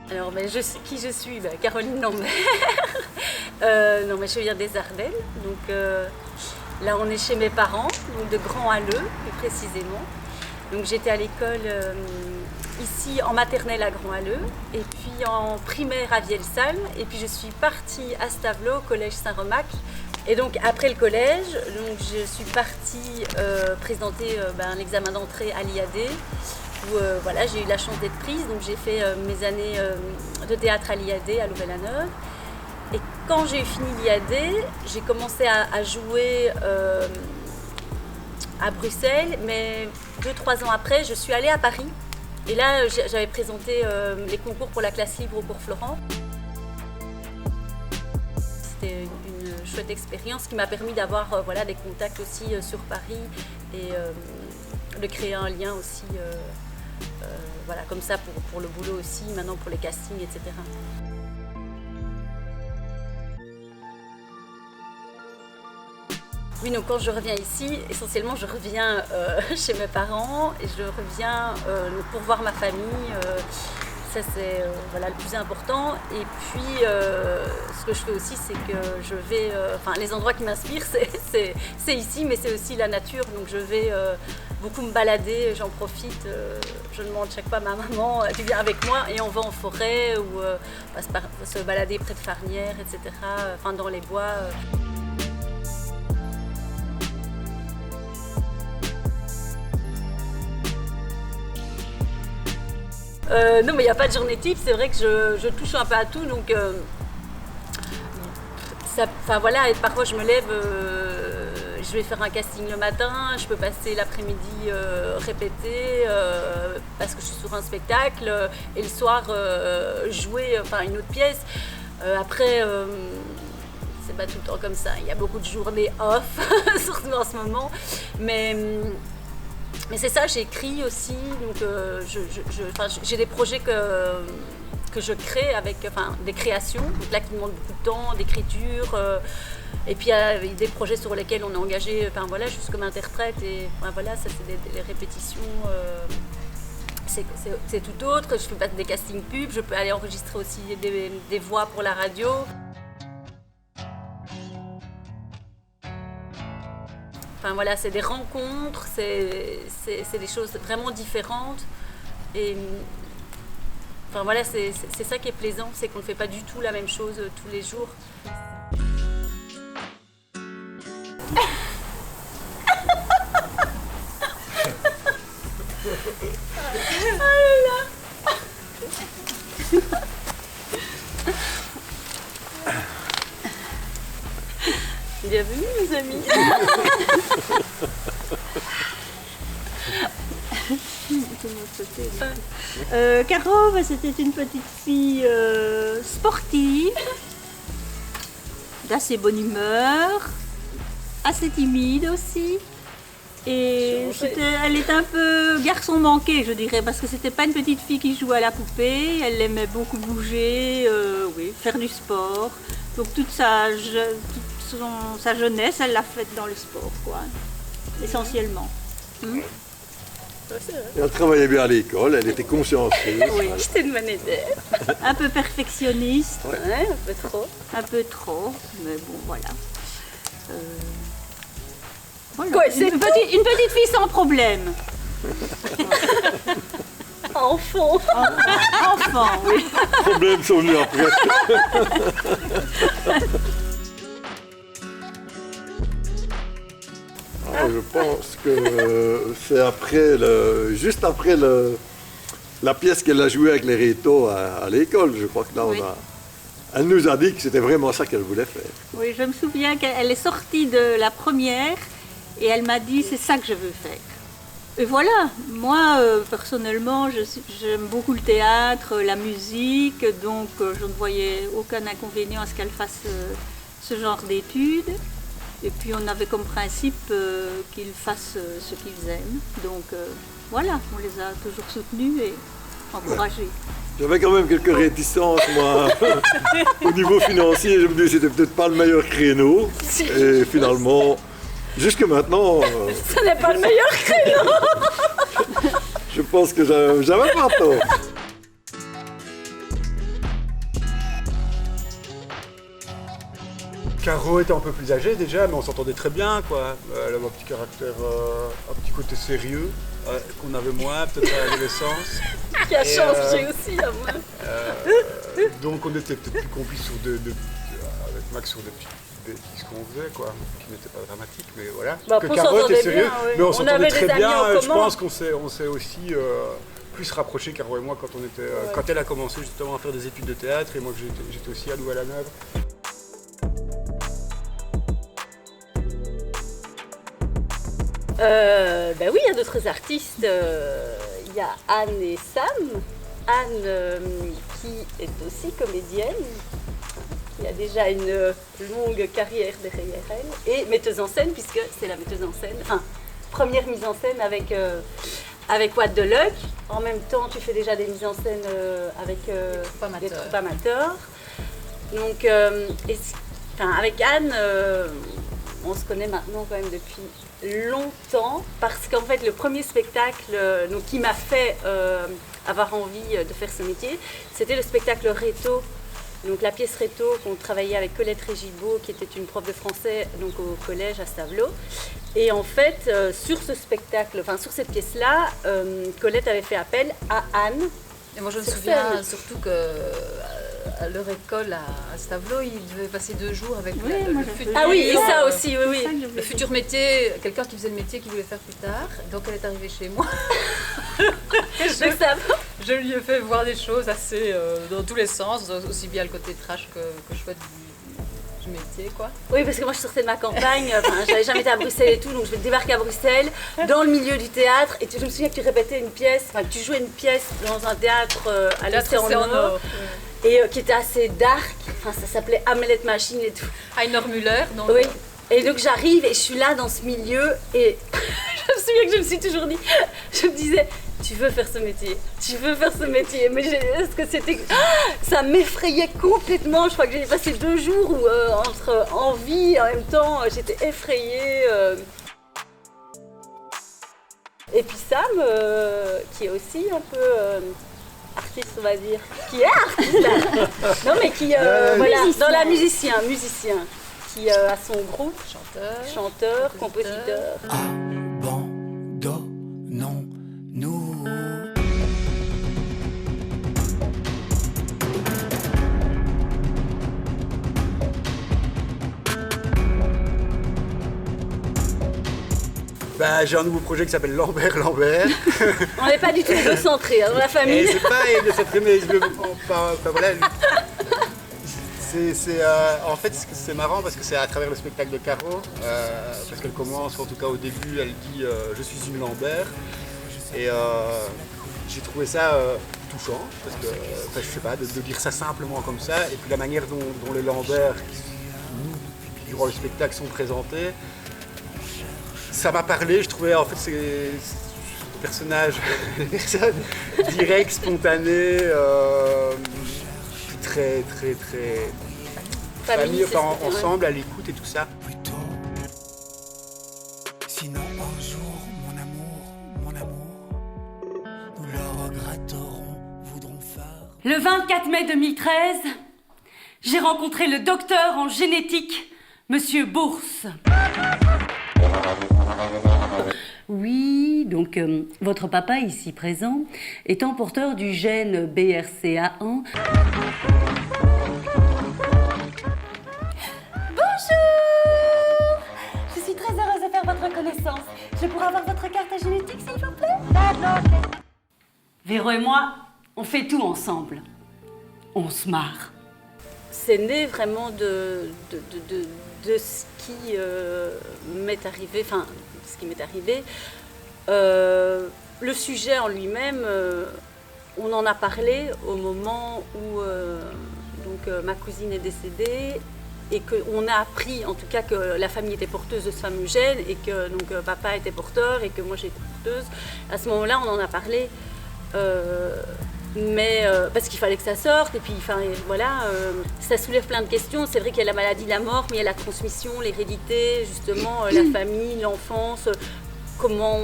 Alors, qui je suis? Caroline Lambert. Non, mais je viens des Ardennes. Donc là, on est chez mes parents, donc de Grand-Halleux, plus précisément. Donc j'étais à l'école ici en maternelle à Grand-Halleux et puis en primaire à Vielsalm. Et puis je suis partie à Stavelot, au collège Saint-Romac. Et donc après le collège, donc, je suis partie présenter l'examen d'entrée à l'IAD. Où voilà, j'ai eu la chance d'être prise, donc j'ai fait mes années de théâtre à l'IAD à Louvain-la-Neuve. Et quand j'ai fini l'IAD, j'ai commencé à jouer à Bruxelles, mais 2-3 ans après, je suis allée à Paris. Et là, j'avais présenté les concours pour la classe libre au cours Florent. C'était une chouette expérience qui m'a permis d'avoir des contacts aussi sur Paris et de créer un lien aussi. Comme ça pour le boulot aussi, maintenant pour les castings, etc. Oui, donc quand je reviens ici, essentiellement je reviens chez mes parents et je reviens pour voir ma famille. Ça c'est le plus important. Et puis ce que je fais aussi, c'est que je vais, les endroits qui m'inspirent, c'est ici, mais c'est aussi la nature. Donc je vais beaucoup me balader, j'en profite. Je demande chaque fois à ma maman, tu viens avec moi et on va en forêt ou se balader près de Farnières, etc. Dans les bois. Non, mais il n'y a pas de journée type, c'est vrai que je touche un peu à tout, donc parfois je me lève, je vais faire un casting le matin, je peux passer l'après-midi répéter parce que je suis sur un spectacle et le soir jouer une autre pièce. Après, c'est pas tout le temps comme ça, il y a beaucoup de journées off, surtout en ce moment, mais c'est ça, j'écris aussi, donc j'ai des projets que je crée avec des créations, donc là qui demandent beaucoup de temps, d'écriture, et puis il y a des projets sur lesquels on est engagé, juste comme interprète, et ça c'est des répétitions, c'est tout autre. Je fais des castings pubs, je peux aller enregistrer aussi des voix pour la radio. C'est des rencontres, c'est des choses vraiment différentes. Et c'est ça qui est plaisant, c'est qu'on ne fait pas du tout la même chose tous les jours. Bienvenue mes amis. Caro, c'était une petite fille sportive, d'assez bonne humeur, assez timide aussi. Et elle était un peu garçon manqué, je dirais, parce que c'était pas une petite fille qui jouait à la poupée. Elle aimait beaucoup bouger, faire du sport. Donc toute sa jeunesse, elle l'a faite dans le sport, essentiellement. Elle travaillait bien à l'école, elle était consciencieuse. Oui, j'étais une bonne élève. Un peu perfectionniste. Ouais, un peu trop. Un peu trop, mais bon, voilà. Une petite fille sans problème. Enfant. Enfant, oui. Les problèmes sont venus après. Je pense que c'est juste après la pièce qu'elle a jouée avec les Rétos à l'école. Je crois que là, elle nous a dit que c'était vraiment ça qu'elle voulait faire. Oui, je me souviens qu'elle est sortie de la première et elle m'a dit c'est ça que je veux faire. Et voilà, moi personnellement, j'aime beaucoup le théâtre, la musique, donc je ne voyais aucun inconvénient à ce qu'elle fasse ce genre d'études. Et puis on avait comme principe qu'ils fassent ce qu'ils aiment. Donc voilà, on les a toujours soutenus et encouragés. J'avais quand même quelques réticences, moi, au niveau financier. Je me disais que c'était peut-être pas le meilleur créneau. Et finalement, jusque maintenant... Ce n'est pas le meilleur créneau. Je pense que j'avais pas tort. Caro était un peu plus âgée déjà, mais on s'entendait très bien, quoi. Elle avait un petit caractère, un petit côté sérieux, qu'on avait moins, peut-être à l'adolescence. Qui a changé aussi, à moi. Donc on était peut-être plus complices avec Max sur des petites bêtises qu'on faisait, quoi, qui n'étaient pas dramatiques, mais voilà. Bah, que on Caro était s'entendait sérieux, bien, oui. mais on On s'entendait avait très des amis en bien. Je commun. pense qu'on s'est aussi plus rapprochés, Caro et moi, quand on était, quand elle a commencé justement à faire des études de théâtre, et moi que j'étais aussi à Louvain-la-Neuve. Ben oui, il y a d'autres artistes. Il y a Anne et Sam. Anne, qui est aussi comédienne, qui a déjà une longue carrière derrière elle, et metteuse en scène, puisque c'est la metteuse en scène, enfin, première mise en scène avec What the Luck. En même temps, tu fais déjà des mises en scène avec des troupes amateurs. Donc, avec Anne, on se connaît maintenant quand même depuis longtemps, parce qu'en fait le premier spectacle qui m'a fait avoir envie de faire ce métier, c'était le spectacle Réto, donc la pièce Réto qu'on travaillait avec Colette Régibaud, qui était une prof de français donc au collège à Stavelot. Et en fait sur ce spectacle, enfin sur cette pièce-là, Colette avait fait appel à Anne. Et moi je me souviens surtout que à leur école à Stavelot, ils devaient passer 2 jours avec le futur. Ah oui, et ça aussi, oui. Le futur métier, quelqu'un qui faisait le métier qu'il voulait faire plus tard. Donc elle est arrivée chez moi. Je lui ai fait voir des choses assez dans tous les sens, aussi bien le côté trash que chouette du métier, quoi. Oui, parce que moi je sortais de ma campagne, j'avais jamais été à Bruxelles et tout, donc je débarque à Bruxelles, dans le milieu du théâtre, et je me souviens que tu répétais une pièce, que tu jouais une pièce dans un théâtre à l'Océan-Nord. Et qui était assez dark, ça s'appelait Hamlet Machine et tout. Heiner Müller, donc. Oui. Et donc j'arrive et je suis là dans ce milieu et je me souviens que je me suis toujours dit, je me disais, tu veux faire ce métier, mais est-ce que c'était, ça m'effrayait complètement. Je crois que j'ai passé 2 jours où entre envie et en même temps j'étais effrayée. Et puis Sam, qui est aussi un peu artiste, on va dire, qui est artiste, non mais qui, voilà, dans la musicien, qui a son groupe, chanteur, compositeur. Abandonnons-nous. Bah, j'ai un nouveau projet qui s'appelle Lambert. On n'est pas du tout égocentrés dans la famille. Et c'est pas mais voilà. En fait, c'est marrant parce que c'est à travers le spectacle de Caro, parce qu'elle commence, en tout cas au début, elle dit je suis une Lambert. Et j'ai trouvé ça touchant, parce que, je sais pas, de dire ça simplement comme ça. Et puis la manière dont les Lambert, durant le spectacle, sont présentés, ça m'a parlé. Je trouvais en fait ces personnages directs, spontanés, très famille, ensemble, à l'écoute et tout ça. Plutôt. Sinon un jour, mon amour, nous le regretterons, voudrons faire. Le 24 mai 2013, j'ai rencontré le docteur en génétique, Monsieur Bourse. Oui, donc votre papa ici présent, étant porteur du gène BRCA1. Bonjour! Je suis très heureuse de faire votre connaissance. Je pourrais avoir votre carte génétique, s'il vous plaît? Véro et moi, on fait tout ensemble. On se marre. C'est né vraiment de ce qui m'est arrivé, le sujet en lui-même, on en a parlé au moment où ma cousine est décédée et qu'on a appris en tout cas que la famille était porteuse de ce fameux gène et que papa était porteur et que moi j'étais porteuse. À ce moment-là, on en a parlé. Mais parce qu'il fallait que ça sorte et puis voilà, ça soulève plein de questions. C'est vrai qu'il y a la maladie, la mort, mais il y a la transmission, l'hérédité, justement, la famille, l'enfance, comment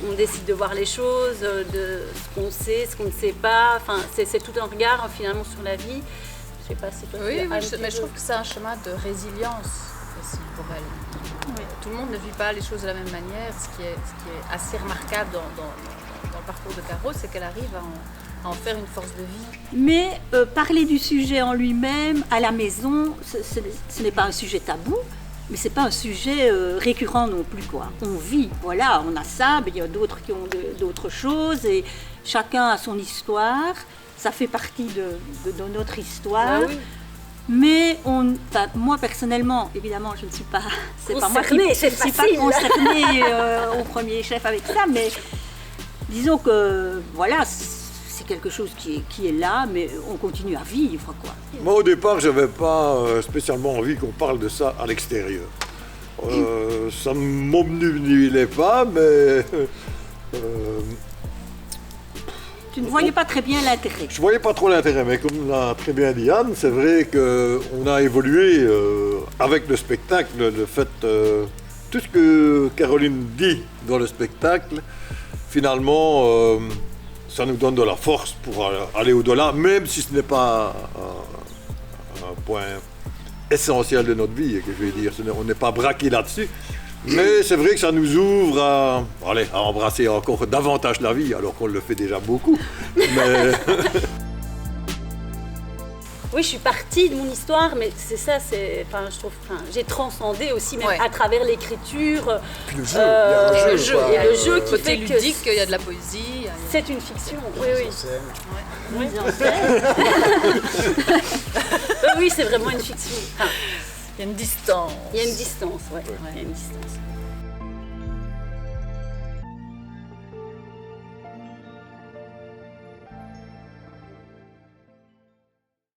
on décide de voir les choses, de ce qu'on sait, ce qu'on ne sait pas. Enfin, c'est tout un regard finalement sur la vie. Je sais pas si toi, oui, mais je trouve que c'est un chemin de résilience. pour elle. Tout le monde ne vit pas les choses de la même manière. Ce qui est assez remarquable dans le parcours de Caro, c'est qu'elle arrive à en faire une force de vie. Mais parler du sujet en lui-même, à la maison, ce n'est pas un sujet tabou, mais ce n'est pas un sujet récurrent non plus, quoi. On vit, voilà, on a ça, mais il y a d'autres qui ont d'autres choses, et chacun a son histoire, ça fait partie de notre histoire. Ah oui. Mais moi personnellement, évidemment, je ne suis pas, c'est pas moi qui Concernée, c'est je suis pas facile. concernée au premier chef avec ça, mais disons que voilà, c'est quelque chose qui est là, mais on continue à vivre, quoi. Moi, au départ, je n'avais pas spécialement envie qu'on parle de ça à l'extérieur. Ça ne m'obnubilait pas, mais Tu ne voyais pas très bien l'intérêt. je ne voyais pas trop l'intérêt. Mais comme l'a très bien dit Anne, c'est vrai qu'on a évolué avec le spectacle. Le fait, tout ce que Caroline dit dans le spectacle, finalement, ça nous donne de la force pour aller au-delà, même si ce n'est pas un point essentiel de notre vie, que je vais dire. On n'est pas braqué là-dessus. Mais c'est vrai que ça nous ouvre à embrasser encore davantage la vie, alors qu'on le fait déjà beaucoup. Mais Oui, je suis partie de mon histoire, mais c'est ça, je trouve, j'ai transcendé aussi, même Ouais. à travers l'écriture. Puis le jeu, il y a un jeu, quoi. Il y a le jeu Le qui côté fait que ludique, il y a de la poésie. il y a- c'est une fiction. Oui, Mise oui. en scène. Mise en scène. Oui, c'est vraiment une fiction. Enfin, Il y a une distance. il y a une distance, ouais. Il y a une distance.